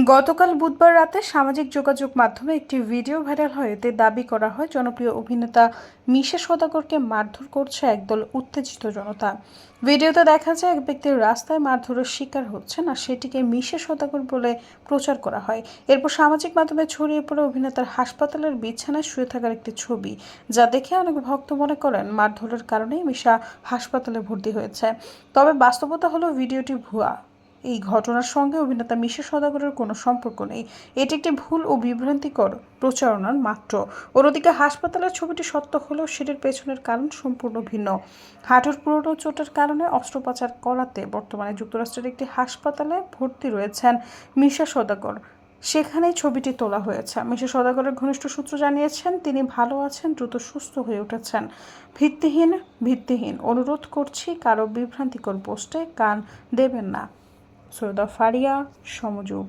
গতকাল বুধবার রাতে সামাজিক যোগাযোগ মাধ্যমে একটি ভিডিও ভাইরাল হয়। এতে দাবি করা হয় জনপ্রিয় অভিনেতা মিশা সওদাগরকে মারধর করছে একদল উত্তেজিত জনতা। ভিডিওতে দেখা যায় এক ব্যক্তি রাস্তায় মারধরের শিকার হচ্ছেন আর সেটিকে মিশা সওদাগর বলে প্রচার করা হয়। এরপর সামাজিক মাধ্যমে ছড়িয়ে পড়ে অভিনেতার হাসপাতালের বিছানায় শুয়ে থাকার একটি ছবি, যা দেখে অনেক ভক্ত মনে করেন মারধরের কারণেই মিশা হাসপাতালে ভর্তি হয়েছে। তবে বাস্তবতা হলো ভিডিওটি ভুয়া। এই ঘটনার সঙ্গে অভিনেতা মিশা সওদাগরের কোনো সম্পর্ক নেই। এটি একটি ভুল ও বিভ্রান্তিকর প্রচারণার মাত্র। অন্যদিকে হাসপাতালের ছবিটি সত্য হলেও সেটির পেছনের কারণ সম্পূর্ণ ভিন্ন। হাঁটুর পুরনো চোটের কারণে অস্ত্রোপচার করাতে বর্তমানে যুক্তরাষ্ট্রের একটি হাসপাতালে ভর্তি রয়েছেন মিশা সওদাগর। সেখানেই ছবিটি তোলা হয়েছে। মিশা সওদাগরের ঘনিষ্ঠ সূত্র জানিয়েছেন তিনি ভালো আছেন, দ্রুত সুস্থ হয়ে উঠেছেন। ভিত্তিহীন অনুরোধ করছি, কারো বিভ্রান্তিকর পোস্টে কান দেবেন না। সৈয়দা ফারিয়া, সমযোগ।